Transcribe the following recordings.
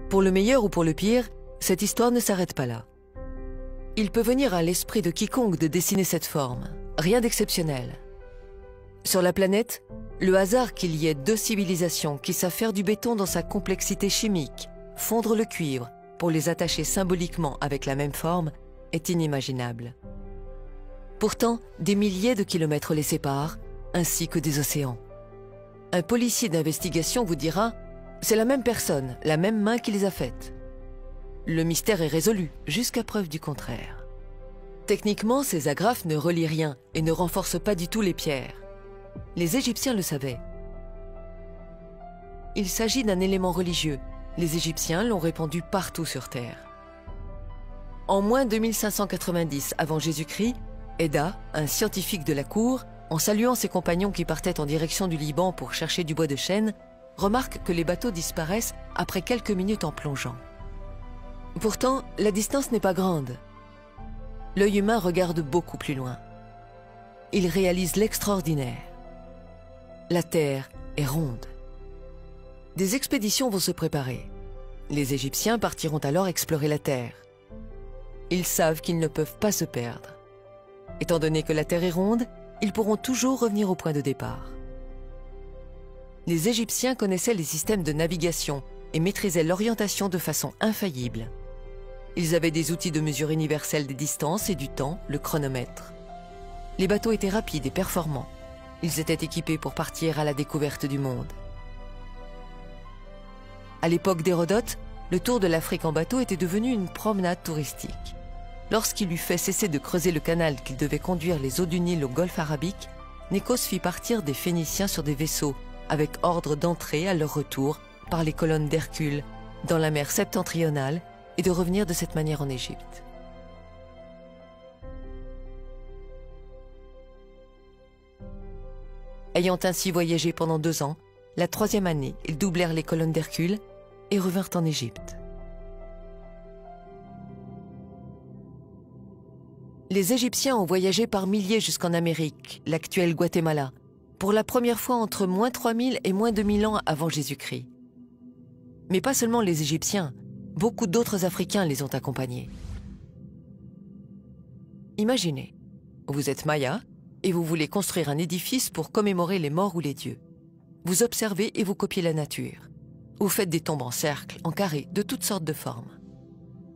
Pour le meilleur ou pour le pire, cette histoire ne s'arrête pas là. Il peut venir à l'esprit de quiconque de dessiner cette forme, rien d'exceptionnel. Sur la planète, le hasard qu'il y ait deux civilisations qui savent faire du béton dans sa complexité chimique, fondre le cuivre pour les attacher symboliquement avec la même forme, est inimaginable. Pourtant, des milliers de kilomètres les séparent, ainsi que des océans. Un policier d'investigation vous dira « c'est la même personne, la même main qui les a faites ». Le mystère est résolu, jusqu'à preuve du contraire. Techniquement, ces agrafes ne relient rien et ne renforcent pas du tout les pierres. Les Égyptiens le savaient. Il s'agit d'un élément religieux. Les Égyptiens l'ont répandu partout sur Terre. En moins 2590 avant Jésus-Christ, Eda, un scientifique de la cour, en saluant ses compagnons qui partaient en direction du Liban pour chercher du bois de chêne, remarque que les bateaux disparaissent après quelques minutes en plongeant. Pourtant, la distance n'est pas grande. L'œil humain regarde beaucoup plus loin. Il réalise l'extraordinaire. La Terre est ronde. Des expéditions vont se préparer. Les Égyptiens partiront alors explorer la Terre. Ils savent qu'ils ne peuvent pas se perdre. Étant donné que la Terre est ronde, ils pourront toujours revenir au point de départ. Les Égyptiens connaissaient les systèmes de navigation et maîtrisaient l'orientation de façon infaillible. Ils avaient des outils de mesure universelle des distances et du temps, le chronomètre. Les bateaux étaient rapides et performants. Ils étaient équipés pour partir à la découverte du monde. À l'époque d'Hérodote, le tour de l'Afrique en bateau était devenu une promenade touristique. Lorsqu'il eut fait cesser de creuser le canal qui devait conduire les eaux du Nil au golfe Arabique, Nikos fit partir des Phéniciens sur des vaisseaux, avec ordre d'entrer à leur retour par les colonnes d'Hercule dans la mer septentrionale et de revenir de cette manière en Égypte. Ayant ainsi voyagé pendant 2 ans, la 3e année, ils doublèrent les colonnes d'Hercule et revinrent en Égypte. Les Égyptiens ont voyagé par milliers jusqu'en Amérique, l'actuel Guatemala, pour la première fois entre moins 3000 et moins 2000 ans avant Jésus-Christ. Mais pas seulement les Égyptiens, beaucoup d'autres Africains les ont accompagnés. Imaginez, vous êtes Maya et vous voulez construire un édifice pour commémorer les morts ou les dieux. Vous observez et vous copiez la nature. Vous faites des tombes en cercle, en carré, de toutes sortes de formes.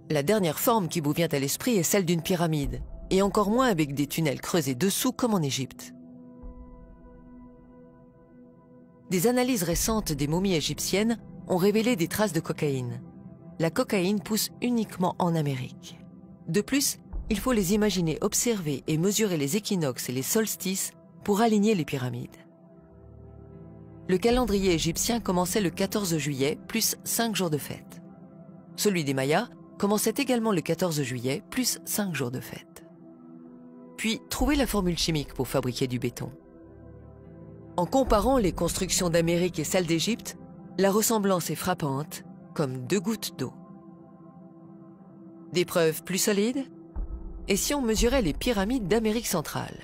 La dernière forme qui vous vient à l'esprit est celle d'une pyramide, et encore moins avec des tunnels creusés dessous comme en Égypte. Des analyses récentes des momies égyptiennes ont révélé des traces de cocaïne. La cocaïne pousse uniquement en Amérique. De plus, il faut les imaginer observer et mesurer les équinoxes et les solstices pour aligner les pyramides. Le calendrier égyptien commençait le 14 juillet, plus 5 jours de fête. Celui des Mayas commençait également le 14 juillet, plus 5 jours de fête. Puis, trouvez la formule chimique pour fabriquer du béton. En comparant les constructions d'Amérique et celles d'Égypte, la ressemblance est frappante, comme 2 gouttes d'eau. Des preuves plus solides? Et si on mesurait les pyramides d'Amérique centrale?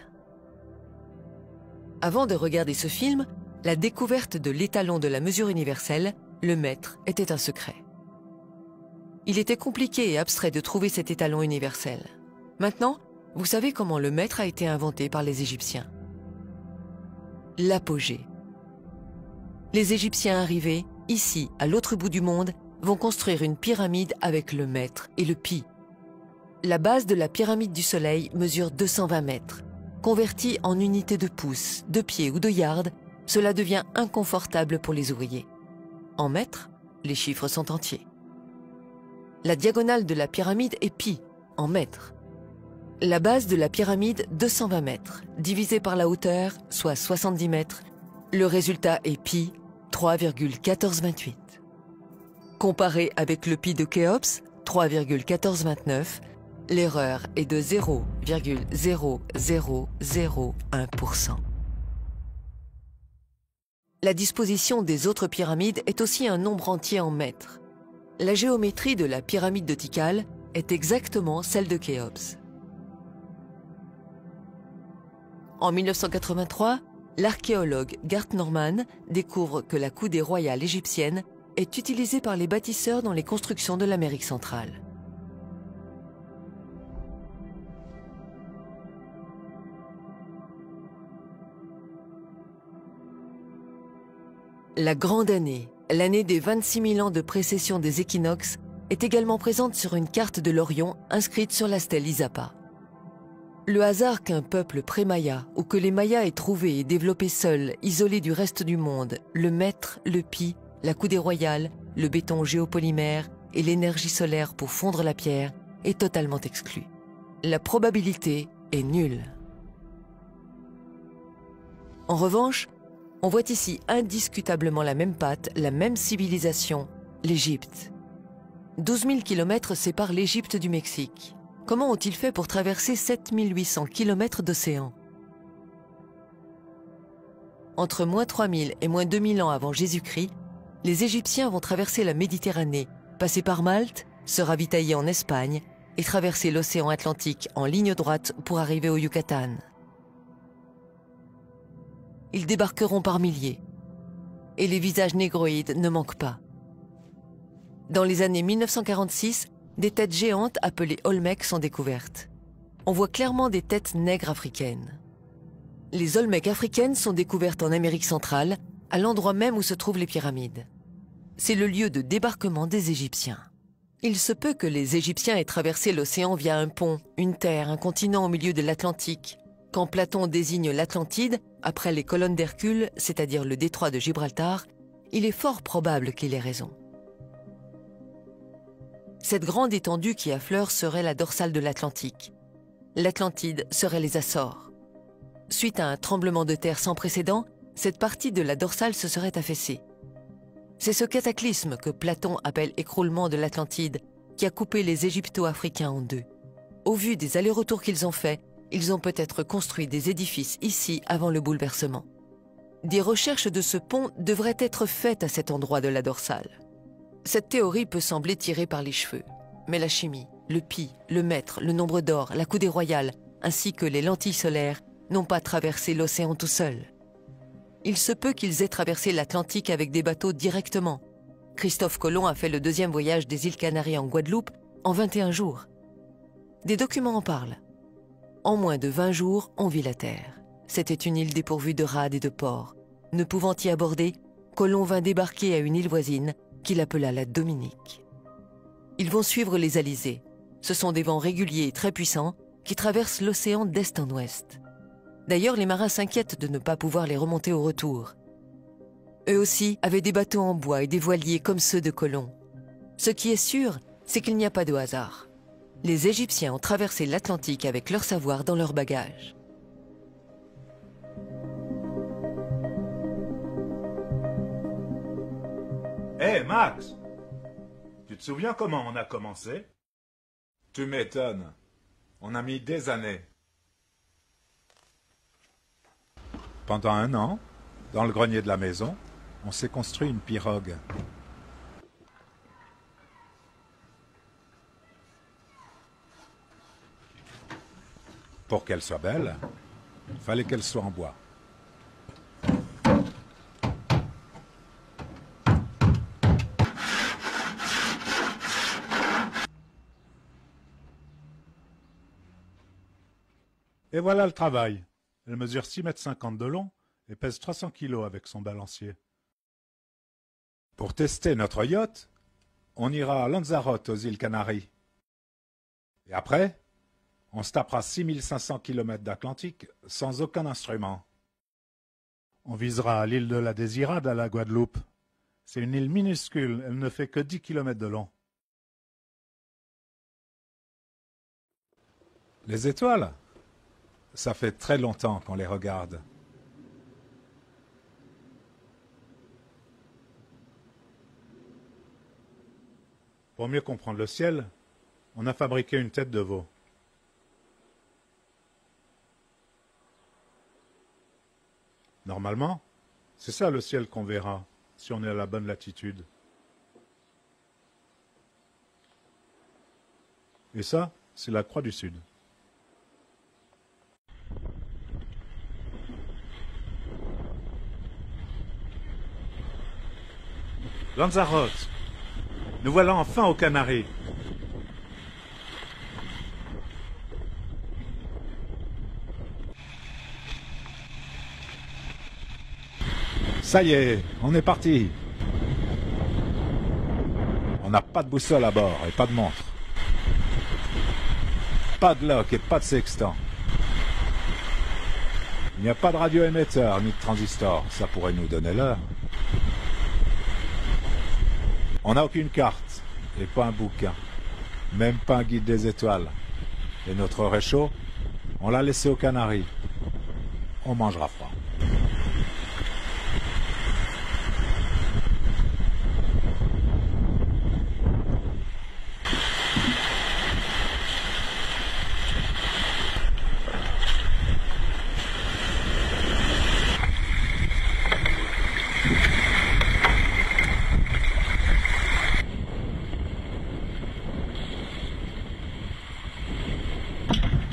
Avant de regarder ce film, la découverte de l'étalon de la mesure universelle, le mètre, était un secret. Il était compliqué et abstrait de trouver cet étalon universel. Maintenant, vous savez comment le mètre a été inventé par les Égyptiens. L'apogée. Les Égyptiens arrivés, ici, à l'autre bout du monde, vont construire une pyramide avec le mètre et le pi. La base de la pyramide du Soleil mesure 220 mètres. Convertie en unités de pouces, de pieds ou de yards, cela devient inconfortable pour les ouvriers. En mètres, les chiffres sont entiers. La diagonale de la pyramide est pi, en mètres. La base de la pyramide, 220 mètres, divisé par la hauteur, soit 70 mètres. Le résultat est pi, 3,1428. Comparé avec le pi de Khéops, 3,1429, l'erreur est de 0,0001%. La disposition des autres pyramides est aussi un nombre entier en mètres. La géométrie de la pyramide de Tikal est exactement celle de Khéops. En 1983, l'archéologue Gart Norman découvre que la coudée royale égyptienne est utilisé par les bâtisseurs dans les constructions de l'Amérique centrale. La Grande Année, l'année des 26 000 ans de précession des équinoxes, est également présente sur une carte de l'Orion inscrite sur la stèle Izapa. Le hasard qu'un peuple pré-maya ou que les Mayas aient trouvé et développé seuls, isolés du reste du monde, le mètre, le pi, la coudée royale, le béton géopolymère et l'énergie solaire pour fondre la pierre est totalement exclu. La probabilité est nulle. En revanche, on voit ici indiscutablement la même patte, la même civilisation, l'Égypte. 12 000 km séparent l'Égypte du Mexique. Comment ont-ils fait pour traverser 7 800 km d'océan? Entre moins 3000 et moins 2000 ans avant Jésus-Christ, les Égyptiens vont traverser la Méditerranée, passer par Malte, se ravitailler en Espagne et traverser l'océan Atlantique en ligne droite pour arriver au Yucatan. Ils débarqueront par milliers. Et les visages négroïdes ne manquent pas. Dans les années 1946, des têtes géantes appelées Olmecs sont découvertes. On voit clairement des têtes nègres africaines. Les Olmecs africaines sont découvertes en Amérique centrale, à l'endroit même où se trouvent les pyramides. C'est le lieu de débarquement des Égyptiens. Il se peut que les Égyptiens aient traversé l'océan via un pont, une terre, un continent au milieu de l'Atlantique. Quand Platon désigne l'Atlantide, après les colonnes d'Hercule, c'est-à-dire le détroit de Gibraltar, il est fort probable qu'il ait raison. Cette grande étendue qui affleure serait la dorsale de l'Atlantique. L'Atlantide serait les Açores. Suite à un tremblement de terre sans précédent, cette partie de la dorsale se serait affaissée. C'est ce cataclysme que Platon appelle écroulement de l'Atlantide qui a coupé les Égypto-Africains en deux. Au vu des allers-retours qu'ils ont faits, ils ont peut-être construit des édifices ici avant le bouleversement. Des recherches de ce pont devraient être faites à cet endroit de la dorsale. Cette théorie peut sembler tirée par les cheveux, mais la chimie, le pi, le mètre, le nombre d'or, la coudée royale, ainsi que les lentilles solaires, n'ont pas traversé l'océan tout seuls. Il se peut qu'ils aient traversé l'Atlantique avec des bateaux directement. Christophe Colomb a fait le deuxième voyage des îles Canaries en Guadeloupe en 21 jours. Des documents en parlent. En moins de 20 jours, on vit la terre. C'était une île dépourvue de rades et de ports. Ne pouvant y aborder, Colomb vint débarquer à une île voisine qu'il appela la Dominique. Ils vont suivre les alizés. Ce sont des vents réguliers et très puissants qui traversent l'océan d'est en ouest. D'ailleurs, les marins s'inquiètent de ne pas pouvoir les remonter au retour. Eux aussi avaient des bateaux en bois et des voiliers comme ceux de Colomb. Ce qui est sûr, c'est qu'il n'y a pas de hasard. Les Égyptiens ont traversé l'Atlantique avec leur savoir dans leurs bagages. Hé, Max! Tu te souviens comment on a commencé? Tu m'étonnes. On a mis des années. Pendant 1 an, dans le grenier de la maison, on s'est construit une pirogue. Pour qu'elle soit belle, il fallait qu'elle soit en bois. Et voilà le travail. Elle mesure 6,50 m de long et pèse 300 kg avec son balancier. Pour tester notre yacht, on ira à Lanzarote aux îles Canaries. Et après, on se tapera 6500 km d'Atlantique sans aucun instrument. On visera l'île de la Désirade à la Guadeloupe. C'est une île minuscule, elle ne fait que 10 km de long. Les étoiles, ça fait très longtemps qu'on les regarde. Pour mieux comprendre le ciel, on a fabriqué une tête de veau. Normalement, c'est ça le ciel qu'on verra, si on est à la bonne latitude. Et ça, c'est la Croix du Sud. Lanzarote, nous voilà enfin aux Canaries. Ça y est, on est parti. On n'a pas de boussole à bord et pas de montre. Pas de lock et pas de sextant. Il n'y a pas de radioémetteur ni de transistor, ça pourrait nous donner l'heure. On n'a aucune carte et pas un bouquin, même pas un guide des étoiles. Et notre réchaud, on l'a laissé aux Canaries. On mangera froid.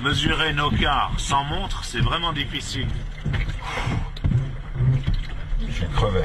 Mesurer nos quarts sans montre, c'est vraiment difficile. Je suis crevé.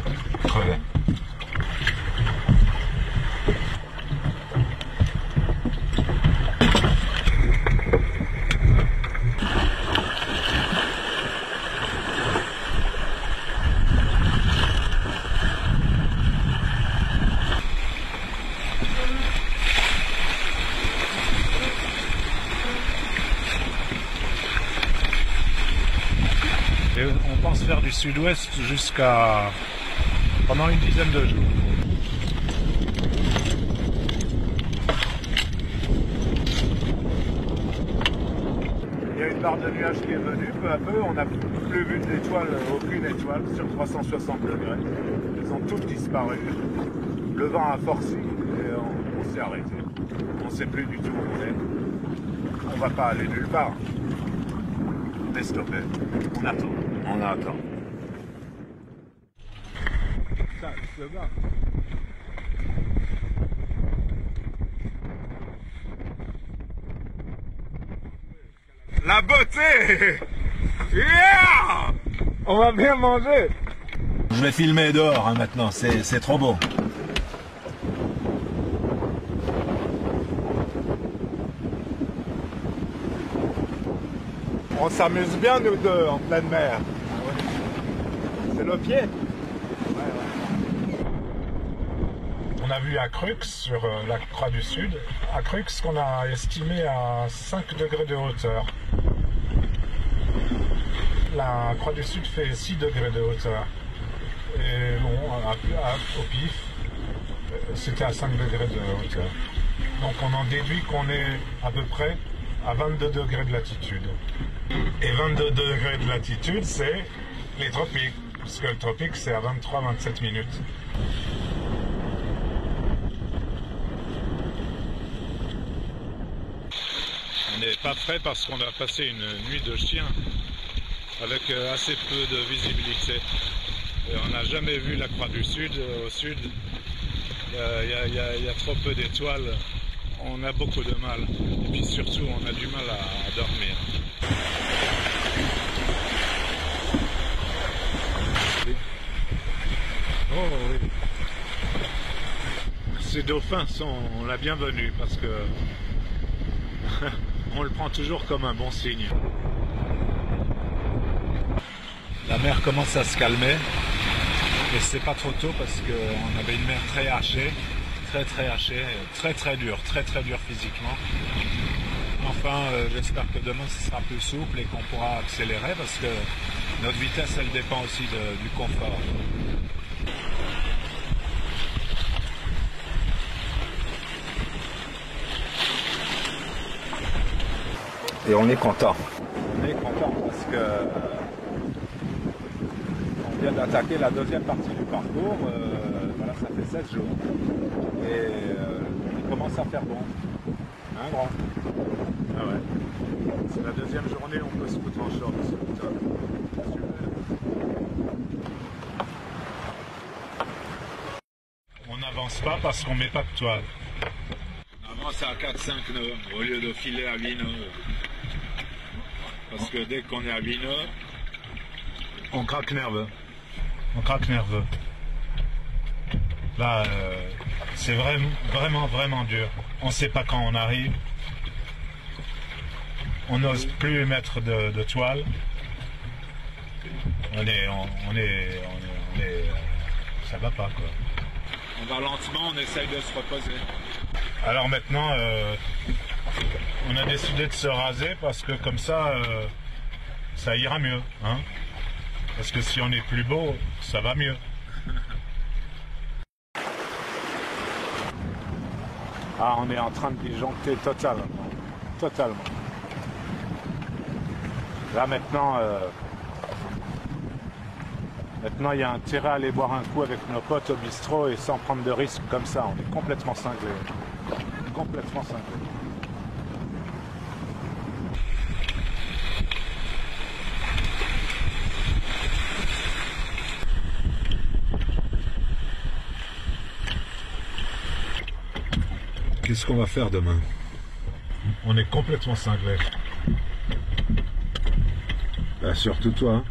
Et on pense faire du sud-ouest jusqu'à pendant une dizaine de jours. Il y a une barre de nuages qui est venue, peu à peu, on n'a plus vu d'étoiles, aucune étoile sur 360 degrés. Elles ont toutes disparu. Le vent a forci et on s'est arrêté. On ne sait plus du tout où on est. On ne va pas aller nulle part. On est stoppé. On attend. On attend. Ça, se bat. La beauté! Yeah! On va bien manger! Je vais filmer dehors hein, maintenant, c'est trop beau. On s'amuse bien nous deux en pleine mer. C'est le pied. On a vu à Crux, sur la Croix du Sud, à Crux qu'on a estimé à 5 degrés de hauteur. La Croix du Sud fait 6 degrés de hauteur. Et bon, au pif, c'était à 5 degrés de hauteur. Donc on en déduit qu'on est à peu près à 22 degrés de latitude. Et 22 degrés de latitude, c'est les tropiques, puisque le tropique, c'est à 23-27 minutes. On n'est pas prêt parce qu'on a passé une nuit de chien avec assez peu de visibilité. Et on n'a jamais vu la Croix du Sud. Au sud, il y a trop peu d'étoiles. On a beaucoup de mal. Et puis surtout, on a du mal à dormir. Oh oui. Ces dauphins sont la bienvenue parce que on le prend toujours comme un bon signe. La mer commence à se calmer et c'est pas trop tôt parce qu'on avait une mer très hachée, très dure physiquement. Enfin, j'espère que demain ce sera plus souple et qu'on pourra accélérer parce que notre vitesse elle dépend aussi du confort. Et on est content. On est content parce que on vient d'attaquer la deuxième partie du parcours. Voilà, ça fait 7 jours. Et il commence à faire bon. Hein, grand? Ah ouais. C'est la deuxième journée, on peut se foutre en short. C'est top. Super. On n'avance pas parce qu'on met pas de toile. On avance à 4-5 nœuds au lieu de filer à 8 nœuds. Parce que dès qu'on est à 8 nœuds, on craque nerveux. On craque nerveux. Là, c'est vraiment dur. On ne sait pas quand on arrive. On n'ose plus mettre de toile. Ça va pas, quoi. On va lentement, on essaye de se reposer. Alors maintenant, on a décidé de se raser parce que comme ça, ça ira mieux. Hein, parce que si on est plus beau, ça va mieux. Ah, on est en train de disjoncter totalement. Là maintenant, il y a intérêt à aller boire un coup avec nos potes au bistrot et sans prendre de risques comme ça. On est complètement cinglés. Complètement cinglés. Qu'est-ce qu'on va faire demain? On est complètement cinglés. Bah, surtout toi. Hein.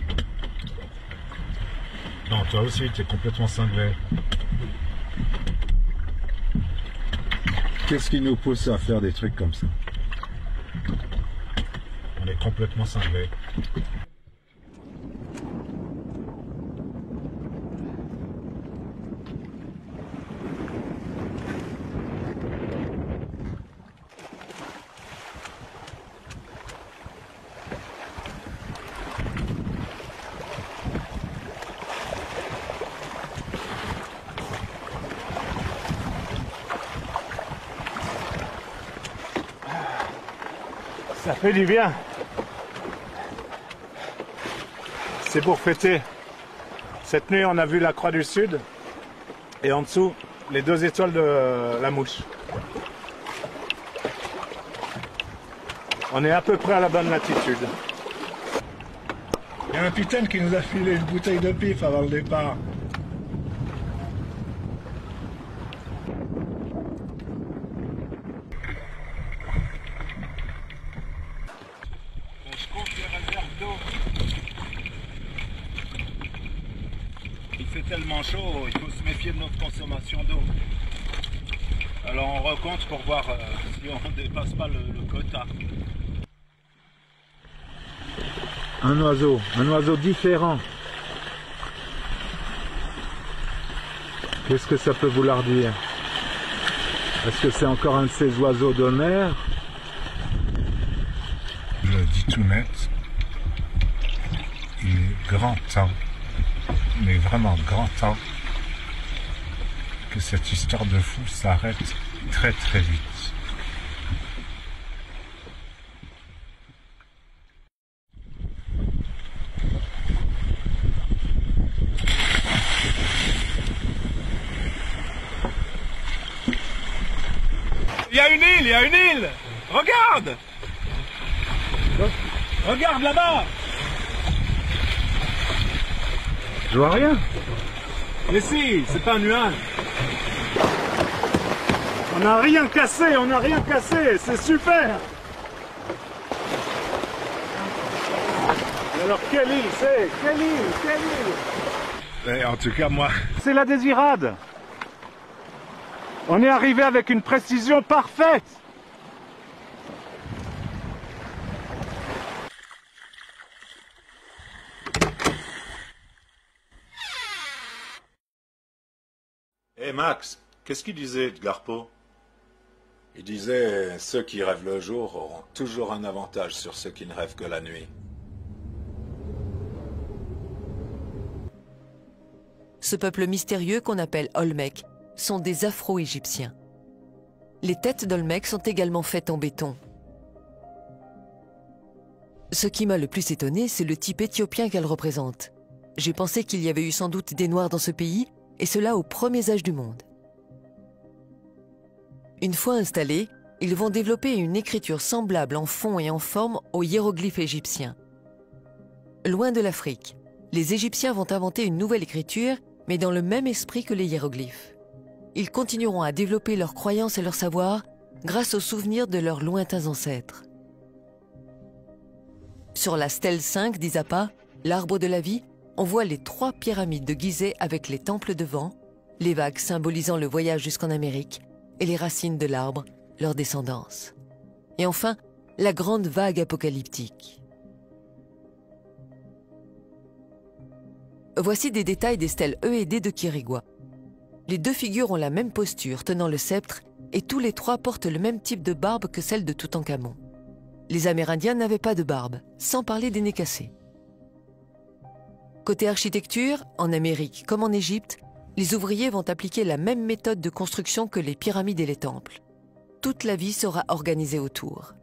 Non, toi aussi, tu es complètement cinglé. Qu'est-ce qui nous pousse à faire des trucs comme ça? On est complètement cinglé. Ça fait du bien. C'est pour fêter. Cette nuit, on a vu la Croix du Sud et en dessous, les 2 étoiles de la Mouche. On est à peu près à la bonne latitude. Il y a un putain qui nous a filé une bouteille de pif avant le départ. Il fait tellement chaud, il faut se méfier de notre consommation d'eau. Alors on recompte pour voir si on ne dépasse pas le quota. Un oiseau différent. Qu'est-ce que ça peut vouloir dire? Est-ce que c'est encore un de ces oiseaux de mer? Je le dis tout net, il est grand temps, mais vraiment grand temps, que cette histoire de fou s'arrête très très vite. Il y a une île! Regarde! Regarde là-bas! Je vois rien. Mais si, c'est pas un nuage. On n'a rien cassé, c'est super. Et alors quelle île c'est? Quelle île? En tout cas moi... C'est la Désirade. On est arrivé avec une précision parfaite. Hé Max, qu'est-ce qu'il disait Edgar Poe? Il disait « Ceux qui rêvent le jour auront toujours un avantage sur ceux qui ne rêvent que la nuit ». Ce peuple mystérieux qu'on appelle Olmec sont des Afro-Égyptiens. Les têtes d'Olmec sont également faites en béton. Ce qui m'a le plus étonné, c'est le type éthiopien qu'elle représente. J'ai pensé qu'il y avait eu sans doute des Noirs dans ce pays, et cela aux premiers âges du monde. Une fois installés, ils vont développer une écriture semblable en fond et en forme aux hiéroglyphes égyptiens. Loin de l'Afrique, les Égyptiens vont inventer une nouvelle écriture, mais dans le même esprit que les hiéroglyphes. Ils continueront à développer leurs croyances et leurs savoirs grâce aux souvenirs de leurs lointains ancêtres. Sur la stèle 5 d'Izapa, l'arbre de la vie, on voit les 3 pyramides de Gizeh avec les temples devant, les vagues symbolisant le voyage jusqu'en Amérique et les racines de l'arbre, leur descendance. Et enfin, la grande vague apocalyptique. Voici des détails des stèles E et D de Quirigua. Les deux figures ont la même posture, tenant le sceptre, et tous les trois portent le même type de barbe que celle de Toutankhamon. Les Amérindiens n'avaient pas de barbe, sans parler des nez cassés. Côté architecture, en Amérique comme en Égypte, les ouvriers vont appliquer la même méthode de construction que les pyramides et les temples. Toute la vie sera organisée autour.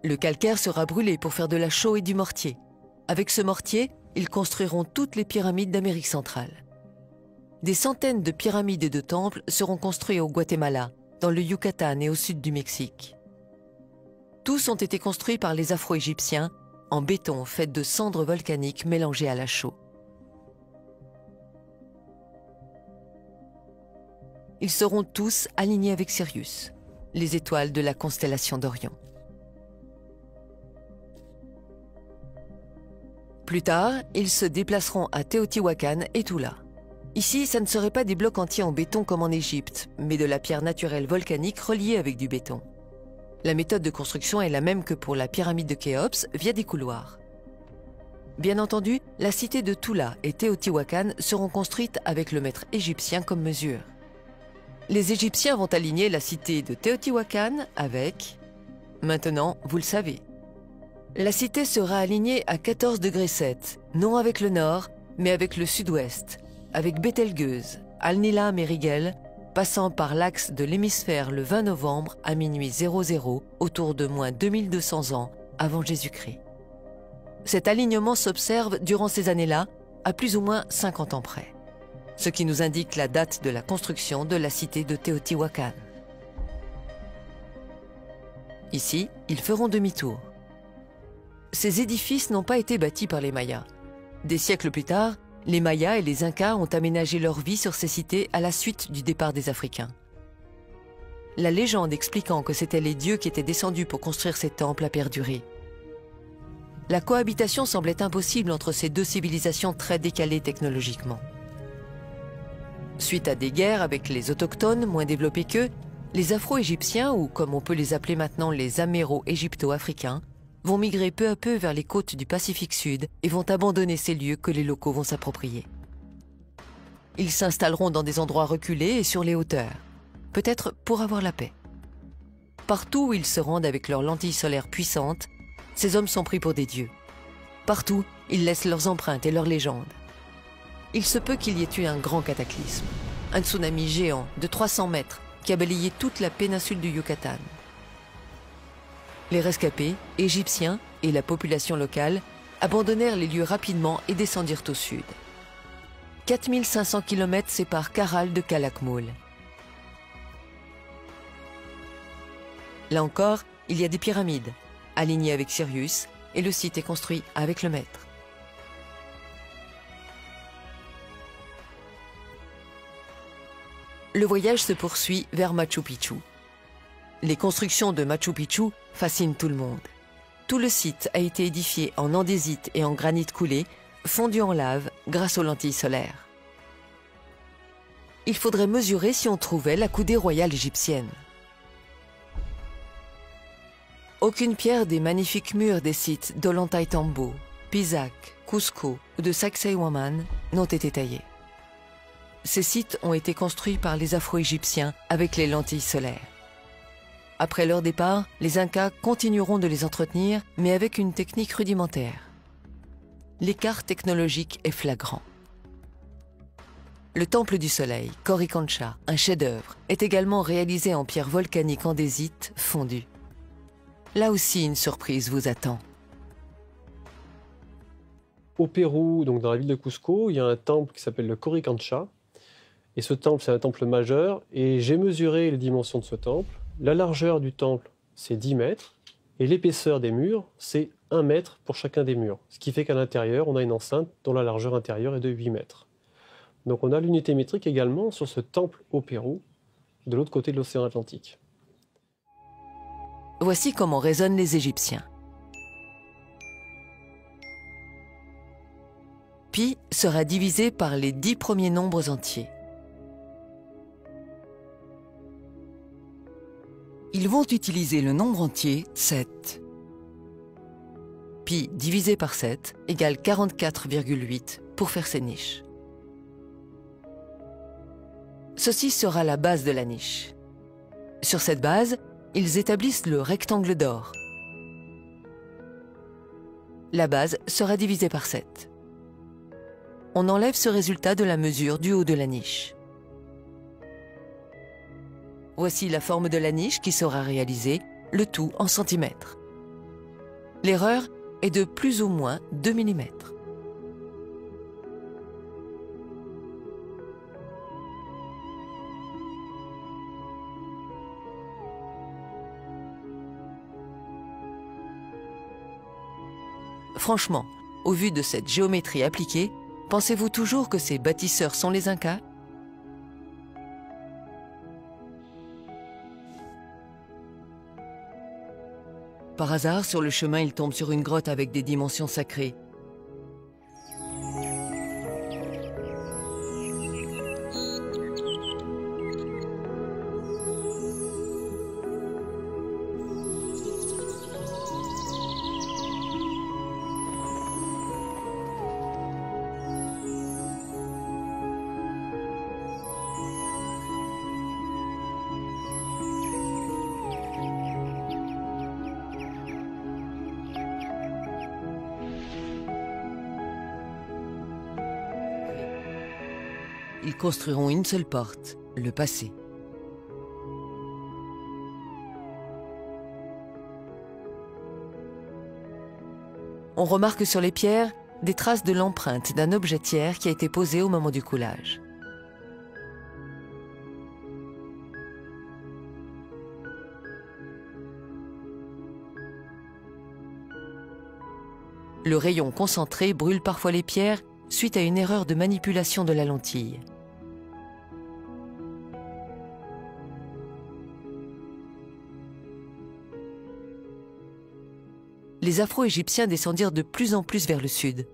Le calcaire sera brûlé pour faire de la chaux et du mortier. Avec ce mortier, ils construiront toutes les pyramides d'Amérique centrale. Des centaines de pyramides et de temples seront construits au Guatemala, dans le Yucatan et au sud du Mexique. Tous ont été construits par les Afro-Égyptiens en béton fait de cendres volcaniques mélangées à la chaux. Ils seront tous alignés avec Sirius, les étoiles de la constellation d'Orion. Plus tard, ils se déplaceront à Teotihuacan et Tula. Ici, ça ne serait pas des blocs entiers en béton comme en Égypte, mais de la pierre naturelle volcanique reliée avec du béton. La méthode de construction est la même que pour la pyramide de Khéops, via des couloirs. Bien entendu, la cité de Tula et Teotihuacan seront construites avec le mètre égyptien comme mesure. Les Égyptiens vont aligner la cité de Teotihuacan avec... Maintenant, vous le savez. La cité sera alignée à 14 degrés 7, non avec le nord, mais avec le sud-ouest, avec Bételgeuse, Al-Nilam et Rigel, passant par l'axe de l'hémisphère le 20 novembre à minuit 00, autour de moins 2200 ans avant Jésus-Christ. Cet alignement s'observe durant ces années-là, à plus ou moins 50 ans près, ce qui nous indique la date de la construction de la cité de Teotihuacan. Ici, ils feront demi-tour. Ces édifices n'ont pas été bâtis par les Mayas. Des siècles plus tard, les Mayas et les Incas ont aménagé leur vie sur ces cités à la suite du départ des Africains. La légende expliquant que c'étaient les dieux qui étaient descendus pour construire ces temples a perduré. La cohabitation semblait impossible entre ces deux civilisations très décalées technologiquement. Suite à des guerres avec les autochtones moins développés qu'eux, les Afro-Égyptiens, ou comme on peut les appeler maintenant les Améro-Égypto-Africains, vont migrer peu à peu vers les côtes du Pacifique Sud et vont abandonner ces lieux que les locaux vont s'approprier. Ils s'installeront dans des endroits reculés et sur les hauteurs, peut-être pour avoir la paix. Partout où ils se rendent avec leurs lentilles solaires puissantes, ces hommes sont pris pour des dieux. Partout, ils laissent leurs empreintes et leurs légendes. Il se peut qu'il y ait eu un grand cataclysme, un tsunami géant de 300 mètres qui a balayé toute la péninsule du Yucatan. Les rescapés, égyptiens et la population locale abandonnèrent les lieux rapidement et descendirent au sud. 4500 km séparent Caral de Calakmul. Là encore, il y a des pyramides, alignées avec Sirius, et le site est construit avec le maître. Le voyage se poursuit vers Machu Picchu. Les constructions de Machu Picchu fascinent tout le monde. Tout le site a été édifié en andésite et en granit coulé, fondu en lave grâce aux lentilles solaires. Il faudrait mesurer si on trouvait la coudée royale égyptienne. Aucune pierre des magnifiques murs des sites d'Ollantaytambo, Pisac, Cusco ou de Sacsayhuaman n'ont été taillés. Ces sites ont été construits par les Afro-Égyptiens avec les lentilles solaires. Après leur départ, les Incas continueront de les entretenir, mais avec une technique rudimentaire. L'écart technologique est flagrant. Le temple du soleil, Coricancha, un chef-d'œuvre, est également réalisé en pierre volcanique andésite fondue. Là aussi, une surprise vous attend. Au Pérou, donc dans la ville de Cusco, il y a un temple qui s'appelle le Coricancha. Et ce temple, c'est un temple majeur. Et j'ai mesuré les dimensions de ce temple. La largeur du temple, c'est 10 mètres. Et l'épaisseur des murs, c'est 1 mètre pour chacun des murs. Ce qui fait qu'à l'intérieur, on a une enceinte dont la largeur intérieure est de 8 mètres. Donc on a l'unité métrique également sur ce temple au Pérou, de l'autre côté de l'océan Atlantique. Voici comment raisonnent les Égyptiens. Pi sera divisé par les 10 premiers nombres entiers. Ils vont utiliser le nombre entier 7. Pi divisé par 7 égale 44,8 pour faire ces niches. Ceci sera la base de la niche. Sur cette base, ils établissent le rectangle d'or. La base sera divisée par 7. On enlève ce résultat de la mesure du haut de la niche. Voici la forme de la niche qui sera réalisée, le tout en centimètres. L'erreur est de plus ou moins 2 mm. Franchement, au vu de cette géométrie appliquée, pensez-vous toujours que ces bâtisseurs sont les Incas? Par hasard, sur le chemin, il tombe sur une grotte avec des dimensions sacrées. Ils construiront une seule porte, le passé. On remarque sur les pierres des traces de l'empreinte d'un objet tiers qui a été posé au moment du coulage. Le rayon concentré brûle parfois les pierres suite à une erreur de manipulation de la lentille. Les Afro-Égyptiens descendirent de plus en plus vers le sud.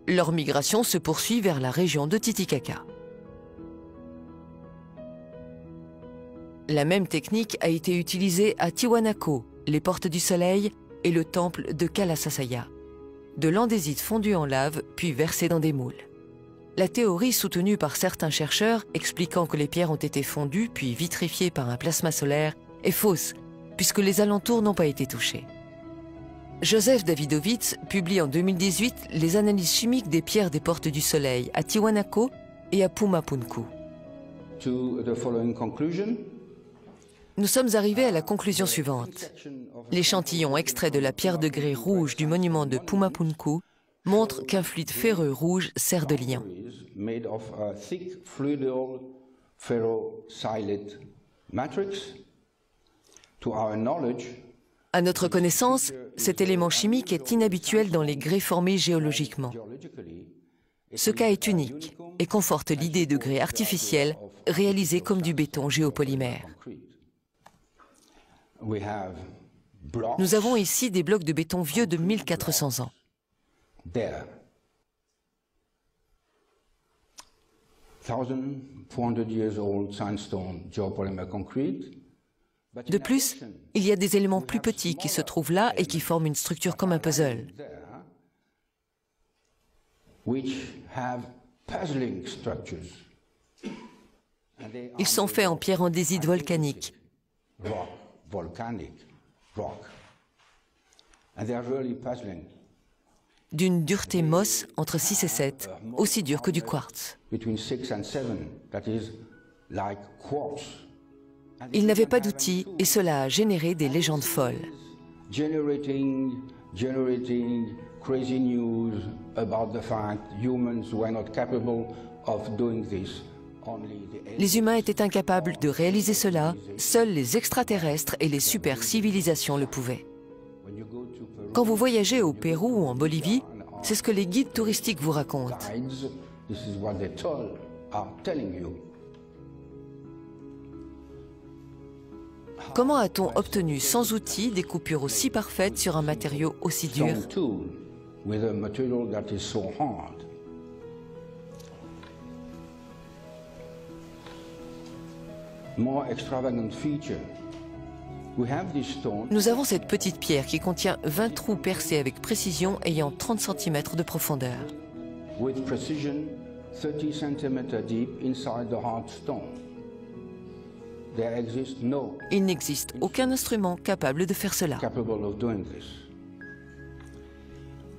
Leur migration se poursuit vers la région de Titicaca. La même technique a été utilisée à Tiwanaku, les portes du soleil et le temple de Kalasasaya. De l'andésite fondu en lave puis versé dans des moules. La théorie soutenue par certains chercheurs expliquant que les pierres ont été fondues puis vitrifiées par un plasma solaire est fausse, puisque les alentours n'ont pas été touchés. Joseph Davidovits publie en 2018 les analyses chimiques des pierres des portes du soleil à Tiwanaku et à Pumapunku. Nous sommes arrivés à la conclusion suivante. L'échantillon extrait de la pierre de grès rouge du monument de Pumapunku montre qu'un fluide ferreux rouge sert de liant. À notre connaissance, cet élément chimique est inhabituel dans les grès formés géologiquement. Ce cas est unique et conforte l'idée de grès artificiel réalisé comme du béton géopolymère. Nous avons ici des blocs de béton vieux de 1400 ans. De plus, il y a des éléments plus petits qui se trouvent là et qui forment une structure comme un puzzle. Ils sont faits en pierre andésite volcanique. D'une dureté Mohs entre 6 et 7, aussi dure que du quartz. Ils n'avaient pas d'outils et cela a généré des légendes folles. Crazy news about the fact humans were not capable of doing this. Les humains étaient incapables de réaliser cela, seuls les extraterrestres et les super-civilisations le pouvaient. Quand vous voyagez au Pérou ou en Bolivie, c'est ce que les guides touristiques vous racontent. Comment a-t-on obtenu sans outils des coupures aussi parfaites sur un matériau aussi dur? Nous avons cette petite pierre qui contient 20 trous percés avec précision ayant 30 cm de profondeur. With precision, 30 cm deep inside the hard stone. There exists no Il n'existe aucun instrument capable de faire cela. capable of doing this.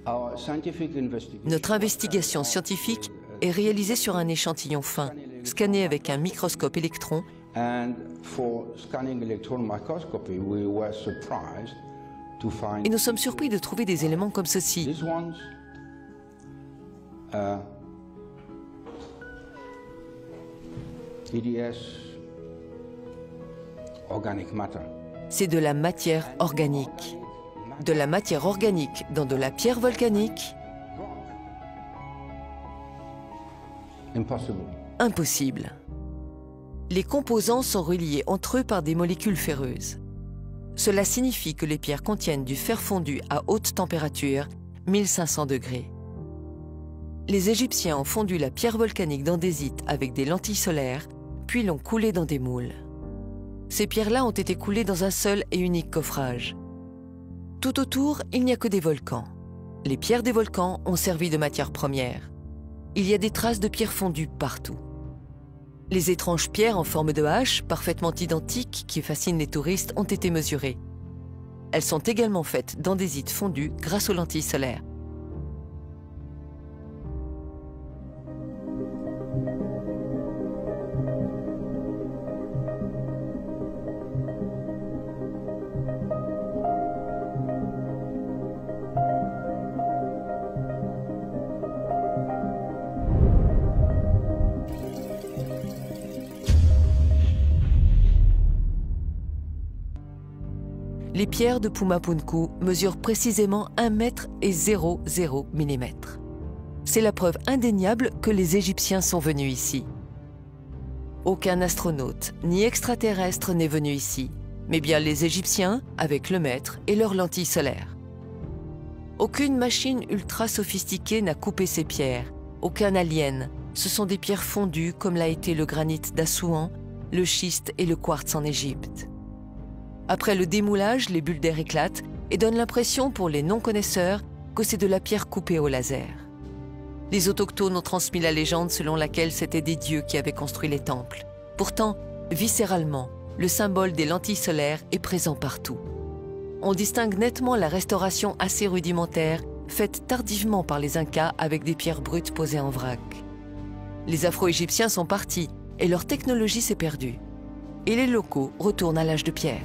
Our scientific investigation Notre investigation scientifique est réalisée sur un échantillon fin, scanné avec un microscope électron, and for scanning electron microscopy, we were surprised to find et nous sommes surpris de trouver des éléments comme ceci. these ones. EDS, organic matter. C'est de la matière organique. De la matière organique dans de la pierre volcanique, Impossible. impossible. Les composants sont reliés entre eux par des molécules ferreuses. Cela signifie que les pierres contiennent du fer fondu à haute température, 1500 degrés. Les Égyptiens ont fondu la pierre volcanique d'andésite avec des lentilles solaires, puis l'ont coulée dans des moules. Ces pierres-là ont été coulées dans un seul et unique coffrage. Tout autour, il n'y a que des volcans. Les pierres des volcans ont servi de matière première. Il y a des traces de pierres fondues partout. Les étranges pierres en forme de hache, parfaitement identiques, qui fascinent les touristes, ont été mesurées. Elles sont également faites d'andésite fondue grâce aux lentilles solaires. Les pierres de Pumapunku mesurent précisément 1 mètre et 0,0 mm. C'est la preuve indéniable que les Égyptiens sont venus ici. Aucun astronaute ni extraterrestre n'est venu ici, mais bien les Égyptiens avec le maître et leurs lentilles solaires. Aucune machine ultra sophistiquée n'a coupé ces pierres, aucun alien. Ce sont des pierres fondues comme l'a été le granit d'Assouan, le schiste et le quartz en Égypte. Après le démoulage, les bulles d'air éclatent et donnent l'impression pour les non-connaisseurs que c'est de la pierre coupée au laser. Les autochtones ont transmis la légende selon laquelle c'étaient des dieux qui avaient construit les temples. Pourtant, viscéralement, le symbole des lentilles solaires est présent partout. On distingue nettement la restauration assez rudimentaire faite tardivement par les Incas avec des pierres brutes posées en vrac. Les Afro-Égyptiens sont partis et leur technologie s'est perdue. Et les locaux retournent à l'âge de pierre.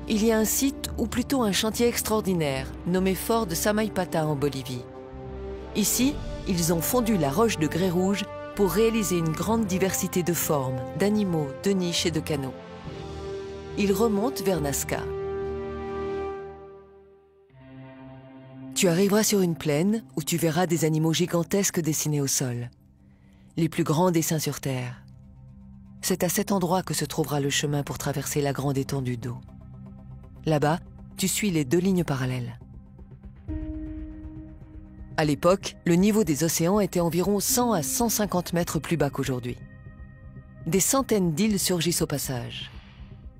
Il y a un site, ou plutôt un chantier extraordinaire, nommé Fort de Samaipata en Bolivie. Ici, ils ont fondu la roche de grès rouge pour réaliser une grande diversité de formes, d'animaux, de niches et de canaux. Ils remontent vers Nazca. Tu arriveras sur une plaine où tu verras des animaux gigantesques dessinés au sol. Les plus grands dessins sur terre. C'est à cet endroit que se trouvera le chemin pour traverser la grande étendue d'eau. Là-bas, tu suis les 2 lignes parallèles. À l'époque, le niveau des océans était environ 100 à 150 mètres plus bas qu'aujourd'hui. Des centaines d'îles surgissent au passage.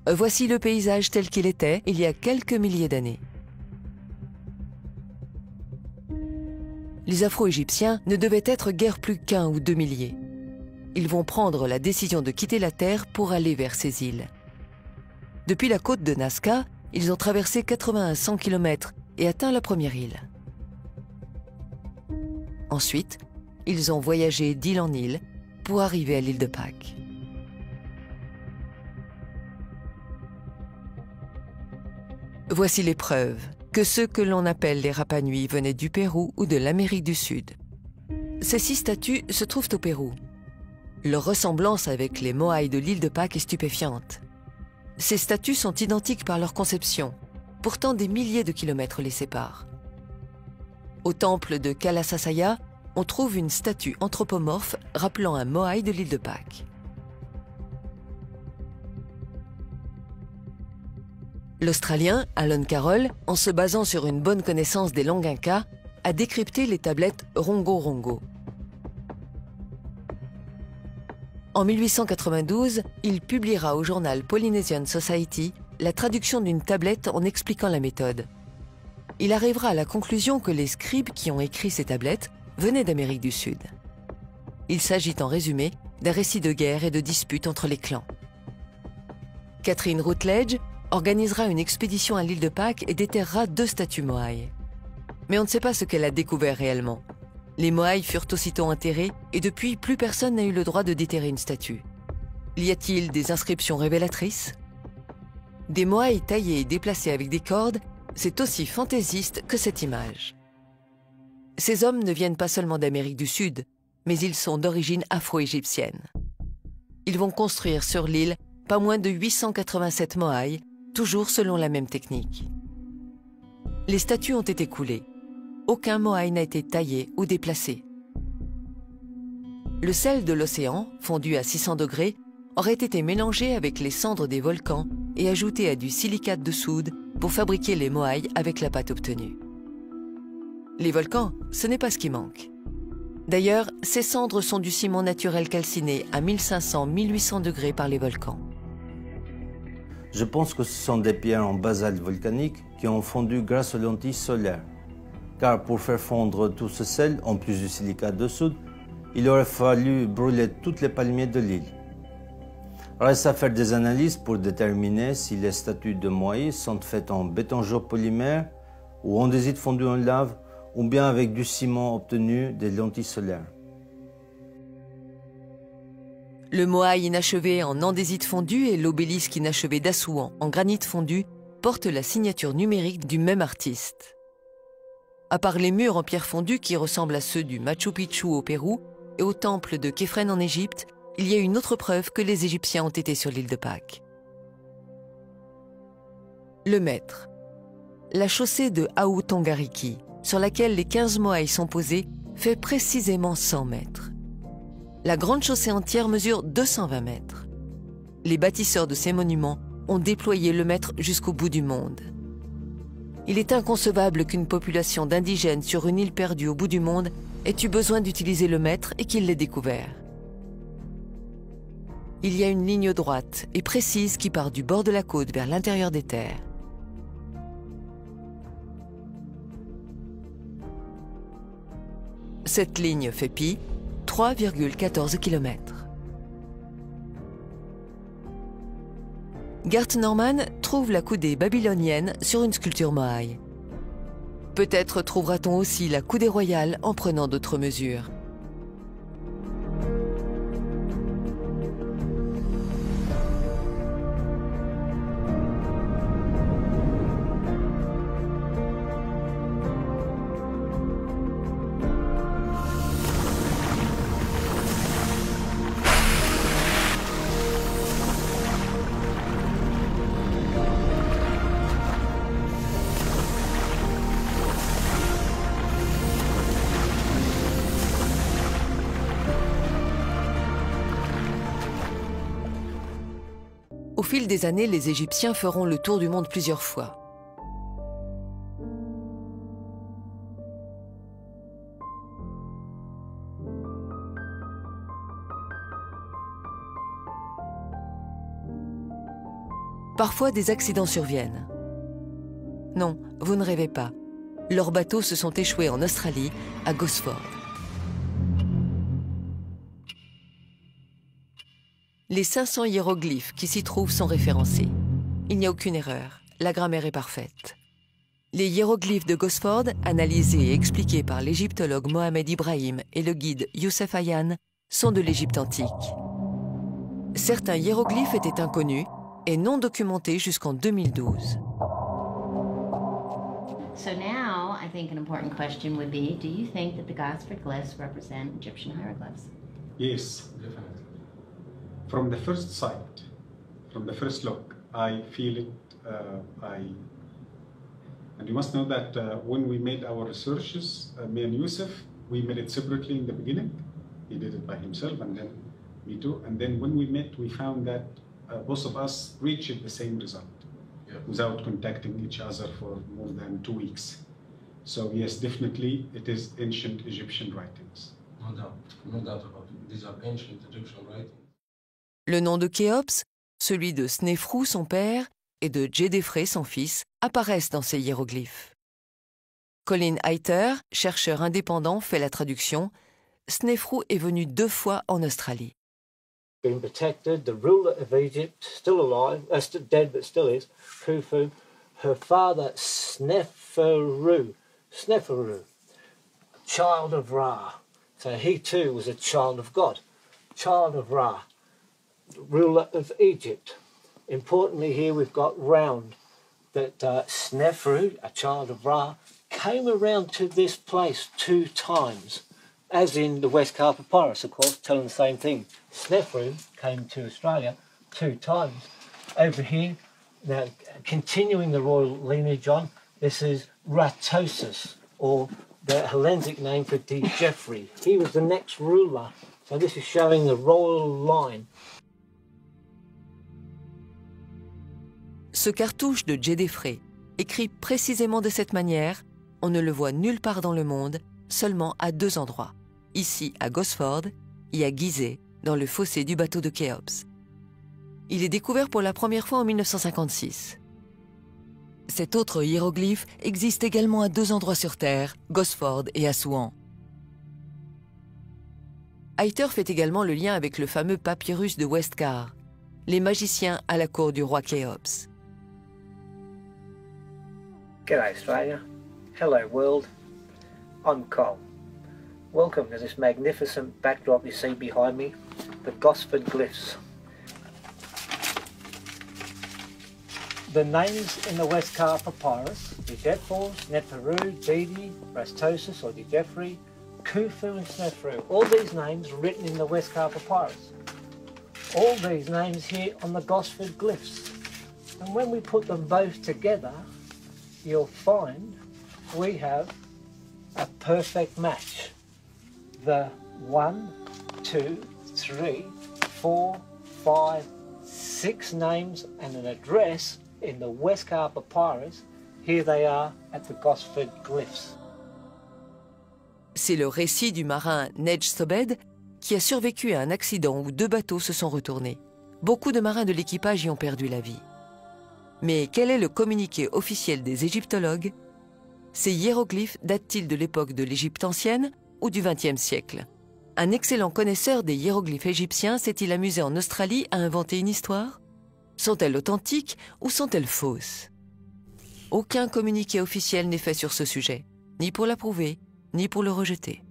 Voici le paysage tel qu'il était il y a quelques milliers d'années. Les Afro-Égyptiens ne devaient être guère plus qu'1 ou 2 milliers. Ils vont prendre la décision de quitter la Terre pour aller vers ces îles. Depuis la côte de Nazca, ils ont traversé 80 à 100 km et atteint la première île. Ensuite, ils ont voyagé d'île en île pour arriver à l'île de Pâques. Voici les preuves que ceux que l'on appelle les Rapa Nui venaient du Pérou ou de l'Amérique du Sud. Ces 6 statues se trouvent au Pérou. Leur ressemblance avec les Moai de l'île de Pâques est stupéfiante. Ces statues sont identiques par leur conception, pourtant des milliers de kilomètres les séparent. Au temple de Kalasasaya, on trouve une statue anthropomorphe rappelant un Moai de l'île de Pâques. L'Australien Alan Carroll, en se basant sur une bonne connaissance des langues incas, a décrypté les tablettes Rongo-Rongo. En 1892, il publiera au journal Polynesian Society la traduction d'une tablette en expliquant la méthode. Il arrivera à la conclusion que les scribes qui ont écrit ces tablettes venaient d'Amérique du Sud. Il s'agit en résumé d'un récit de guerre et de disputes entre les clans. Catherine Routledge organisera une expédition à l'île de Pâques et déterrera 2 statues Moai. Mais on ne sait pas ce qu'elle a découvert réellement. Les Moai furent aussitôt enterrés et depuis, plus personne n'a eu le droit de déterrer une statue. Y a-t-il des inscriptions révélatrices? Des Moai taillés et déplacés avec des cordes, c'est aussi fantaisiste que cette image. Ces hommes ne viennent pas seulement d'Amérique du Sud, mais ils sont d'origine afro-égyptienne. Ils vont construire sur l'île pas moins de 887 Moai, toujours selon la même technique. Les statues ont été coulées. Aucun Moai n'a été taillé ou déplacé. Le sel de l'océan, fondu à 600 degrés, aurait été mélangé avec les cendres des volcans et ajouté à du silicate de soude pour fabriquer les Moai avec la pâte obtenue. Les volcans, ce n'est pas ce qui manque. D'ailleurs, ces cendres sont du ciment naturel calciné à 1500-1800 degrés par les volcans. Je pense que ce sont des pierres en basalte volcanique qui ont fondu grâce aux lentilles solaires. Car pour faire fondre tout ce sel, en plus du silicate de soude, il aurait fallu brûler toutes les palmiers de l'île. Reste à faire des analyses pour déterminer si les statues de Moai sont faites en béton géopolymère ou andésite fondu en lave ou bien avec du ciment obtenu des lentilles solaires. Le Moai inachevé en andésite fondu et l'obélisque inachevé d'Assouan en granit fondu portent la signature numérique du même artiste. À part les murs en pierre fondue qui ressemblent à ceux du Machu Picchu au Pérou et au temple de Képhren en Égypte, il y a une autre preuve que les Égyptiens ont été sur l'île de Pâques. Le maître. La chaussée de Aou Tongariki, sur laquelle les 15 Moai sont posés, fait précisément 100 mètres. La grande chaussée entière mesure 220 mètres. Les bâtisseurs de ces monuments ont déployé le maître jusqu'au bout du monde. Il est inconcevable qu'une population d'indigènes sur une île perdue au bout du monde ait eu besoin d'utiliser le maître et qu'il l'ait découvert. Il y a une ligne droite et précise qui part du bord de la côte vers l'intérieur des terres. Cette ligne fait pi 3,14 km. Gert Norman trouve la coudée babylonienne sur une sculpture Moai. Peut-être trouvera-t-on aussi la coudée royale en prenant d'autres mesures. Au fil des années, les Égyptiens feront le tour du monde plusieurs fois. Parfois, des accidents surviennent. Non, vous ne rêvez pas. Leurs bateaux se sont échoués en Australie, à Gosford. Les 500 hiéroglyphes qui s'y trouvent sont référencés. Il n'y a aucune erreur, la grammaire est parfaite. Les hiéroglyphes de Gosford, analysés et expliqués par l'égyptologue Mohamed Ibrahim et le guide Youssef Ayane, sont de l'Égypte antique. Certains hiéroglyphes étaient inconnus et non documentés jusqu'en 2012. So now, I think an important question would be, do you think that the Gosford glyphs represent Egyptian hieroglyphs? Yes, definitely. From the first sight, from the first look, I feel it. And you must know that when we made our researches, me and Youssef, we made it separately in the beginning. He did it by himself, and then me too. And then when we met, we found that both of us reached the same result without contacting each other for more than 2 weeks. So yes, definitely, it is ancient Egyptian writings. No doubt about it. These are ancient Egyptian writings. Le nom de Khéops, celui de Snéfrou, son père, et de Djedefre, son fils, apparaissent dans ces hiéroglyphes. Colin Hayter, chercheur indépendant, fait la traduction. Snefru est venu 2 fois en Australie. Been protected, the ruler of Egypt, still alive, dead but still is, Khufu, her father Sneferu, child of Ra. So he too was a child of God, child of Ra, ruler of Egypt. Importantly here we've got round that Sneferu, a child of Ra, came around to this place 2 times, as in the Westcar Papyrus, of course, telling the same thing. Sneferu came to Australia 2 times. Over here, now continuing the royal lineage on, this is Ratosis, or the Hellenic name for Djedefre. He was the next ruler, so this is showing the royal line. Ce cartouche de Djedefre, écrit précisément de cette manière, on ne le voit nulle part dans le monde, seulement à 2 endroits. Ici à Gosford et à Gizeh, dans le fossé du bateau de Khéops. Il est découvert pour la première fois en 1956. Cet autre hiéroglyphe existe également à 2 endroits sur Terre, Gosford et Assouan. Hayter fait également le lien avec le fameux papyrus de Westcar, les magiciens à la cour du roi Khéops. G'day Australia, hello world, I'm Cole. Welcome to this magnificent backdrop you see behind me, the Gosford Glyphs. The names in the Westcar Papyrus, Djedefre, Sneferu, Didi, Rastosis or Djedefre, Khufu and Sneferu, all these names written in the Westcar Papyrus. All these names here on the Gosford Glyphs. And when we put them both together, you'll find we have a perfect match. The 1, 2, 3, 4, 5, 6 names and an address in the Westcar Papyrus. Here they are at the Gosford Glyphs. C'est le récit du marin Nedj Sobed qui a survécu à un accident où 2 bateaux se sont retournés. Beaucoup de marins de l'équipage y ont perdu la vie. Mais quel est le communiqué officiel des égyptologues? Ces hiéroglyphes datent-ils de l'époque de l'Égypte ancienne ou du XXe siècle? Un excellent connaisseur des hiéroglyphes égyptiens s'est-il amusé en Australie à inventer une histoire? Sont-elles authentiques ou sont-elles fausses? Aucun communiqué officiel n'est fait sur ce sujet, ni pour l'approuver, ni pour le rejeter.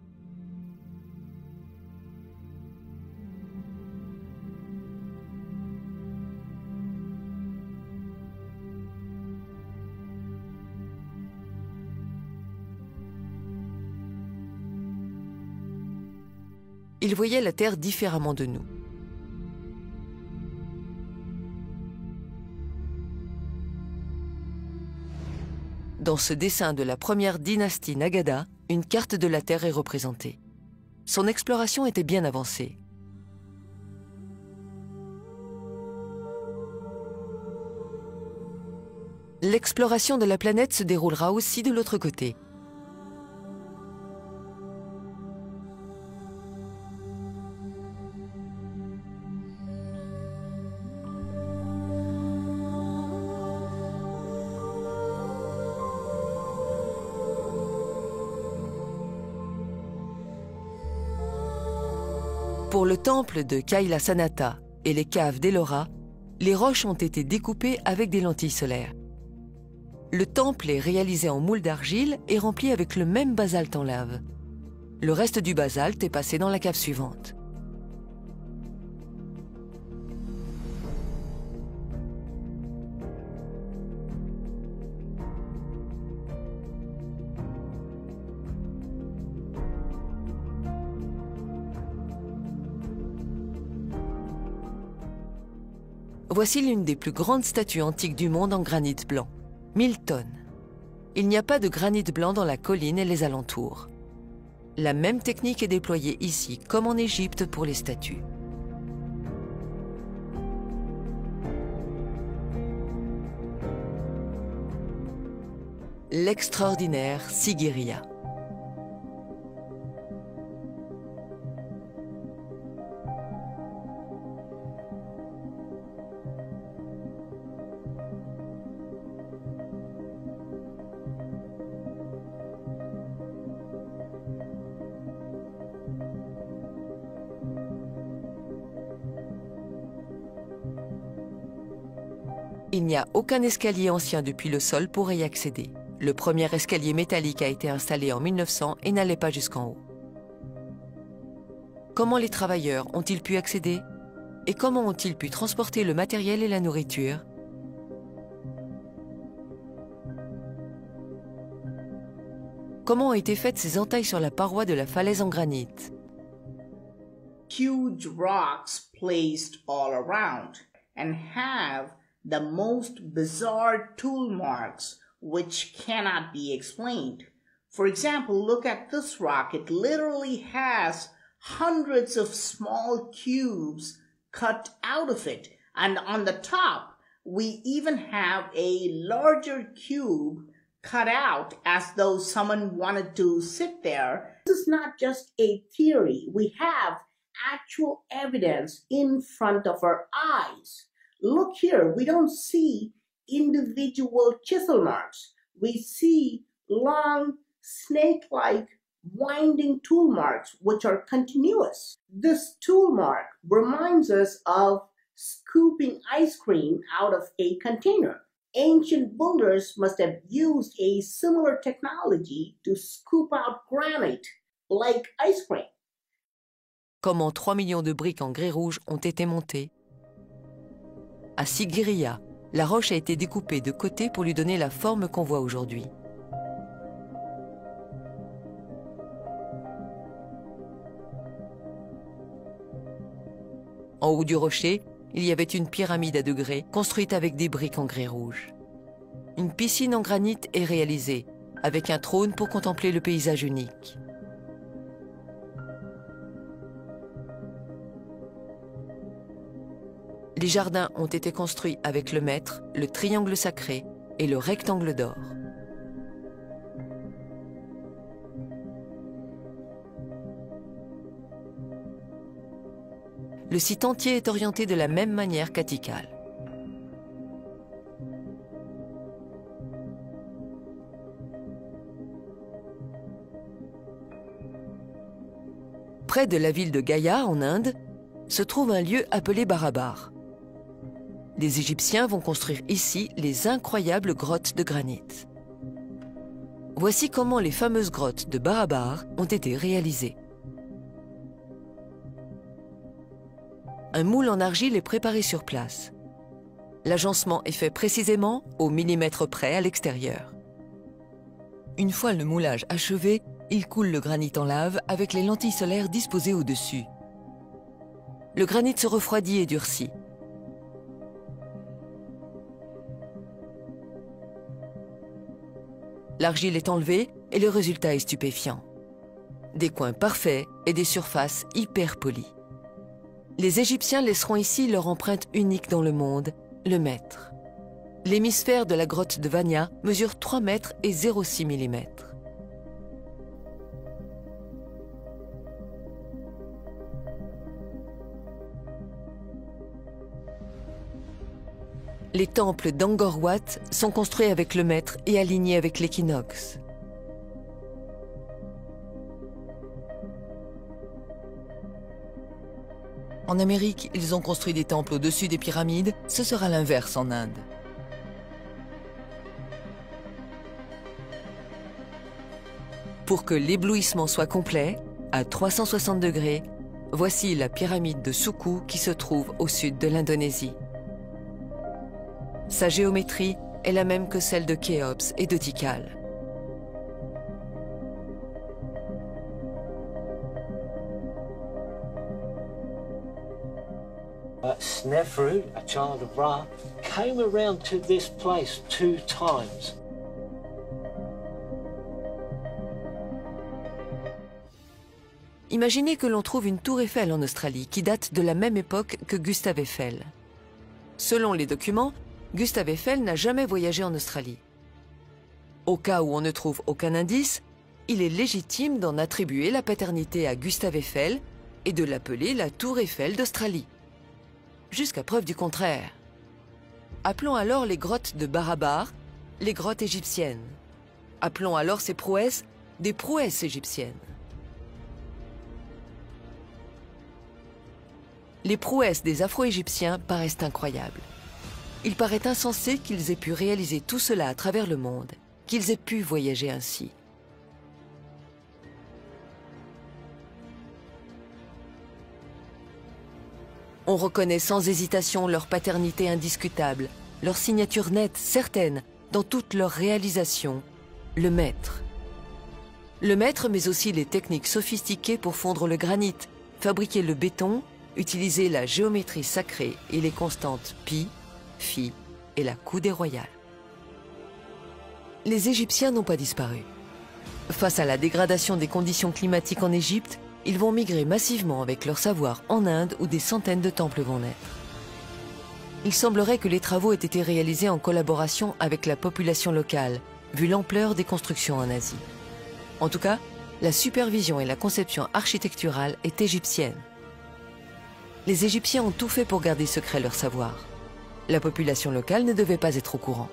Ils voyaient la Terre différemment de nous. Dans ce dessin de la première dynastie Nagada, une carte de la Terre est représentée. Son exploration était bien avancée. L'exploration de la planète se déroulera aussi de l'autre côté. Pour le temple de Kaila Sanata et les caves d'Ellora, les roches ont été découpées avec des lentilles solaires. Le temple est réalisé en moule d'argile et rempli avec le même basalte en lave. Le reste du basalte est passé dans la cave suivante. Voici l'une des plus grandes statues antiques du monde en granit blanc, 1000 tonnes. Il n'y a pas de granit blanc dans la colline et les alentours. La même technique est déployée ici, comme en Égypte pour les statues. L'extraordinaire Sigiriya. Il n'y a aucun escalier ancien depuis le sol pour y accéder. Le premier escalier métallique a été installé en 1900 et n'allait pas jusqu'en haut. Comment les travailleurs ont-ils pu accéder? Et comment ont-ils pu transporter le matériel et la nourriture? Comment ont été faites ces entailles sur la paroi de la falaise en granit? Huge rocks placed all around and have the most bizarre tool marks which cannot be explained. For example, look at this rock. It literally has hundreds of small cubes cut out of it. And on the top, we even have a larger cube cut out as though someone wanted to sit there. This is not just a theory. We have actual evidence in front of our eyes. Look here, we don't see individual chisel marks. We see long, snake-like, winding tool marks, which are continuous. This tool mark reminds us of scooping ice cream out of a container. Ancient builders must have used a similar technology to scoop out granite like ice cream. Comment 3 millions de briques en grès rouge ont été montées? À Sigiriya, la roche a été découpée de côté pour lui donner la forme qu'on voit aujourd'hui. En haut du rocher, il y avait une pyramide à degrés construite avec des briques en grès rouge. Une piscine en granit est réalisée, avec un trône pour contempler le paysage unique. Les jardins ont été construits avec le mètre, le triangle sacré et le rectangle d'or. Le site entier est orienté de la même manière qu'à Tikal. Près de la ville de Gaya, en Inde, se trouve un lieu appelé Barabar. Les Égyptiens vont construire ici les incroyables grottes de granit. Voici comment les fameuses grottes de Barabar ont été réalisées. Un moule en argile est préparé sur place. L'agencement est fait précisément au millimètre près à l'extérieur. Une fois le moulage achevé, il coule le granit en lave avec les lentilles solaires disposées au-dessus. Le granit se refroidit et durcit. L'argile est enlevée et le résultat est stupéfiant. Des coins parfaits et des surfaces hyper polies. Les Égyptiens laisseront ici leur empreinte unique dans le monde, le mètre. L'hémisphère de la grotte de Vanya mesure 3 mètres et 0,6 mm. Les temples d'Angkor Wat sont construits avec le mètre et alignés avec l'équinoxe. En Amérique, ils ont construit des temples au-dessus des pyramides, ce sera l'inverse en Inde. Pour que l'éblouissement soit complet, à 360 degrés, voici la pyramide de Suku qui se trouve au sud de l'Indonésie. Sa géométrie est la même que celle de Khéops et de Tikal. Snefru, a child of Ra, came around to this place 2 times. Imaginez que l'on trouve une tour Eiffel en Australie qui date de la même époque que Gustave Eiffel. Selon les documents, Gustave Eiffel n'a jamais voyagé en Australie. Au cas où on ne trouve aucun indice, il est légitime d'en attribuer la paternité à Gustave Eiffel et de l'appeler la tour Eiffel d'Australie. Jusqu'à preuve du contraire. Appelons alors les grottes de Barabar les grottes égyptiennes. Appelons alors ces prouesses des prouesses égyptiennes. Les prouesses des Afro-Égyptiens paraissent incroyables. Il paraît insensé qu'ils aient pu réaliser tout cela à travers le monde, qu'ils aient pu voyager ainsi. On reconnaît sans hésitation leur paternité indiscutable, leur signature nette, certaine, dans toutes leurs réalisations, le maître. Le maître, mais aussi les techniques sophistiquées pour fondre le granit, fabriquer le béton, utiliser la géométrie sacrée et les constantes pi, phi et la coudée royale. Les Égyptiens n'ont pas disparu. Face à la dégradation des conditions climatiques en Égypte, ils vont migrer massivement avec leur savoir en Inde où des centaines de temples vont naître. Il semblerait que les travaux aient été réalisés en collaboration avec la population locale, vu l'ampleur des constructions en Asie. En tout cas, la supervision et la conception architecturale est égyptienne. Les Égyptiens ont tout fait pour garder secret leur savoir. La population locale ne devait pas être au courant.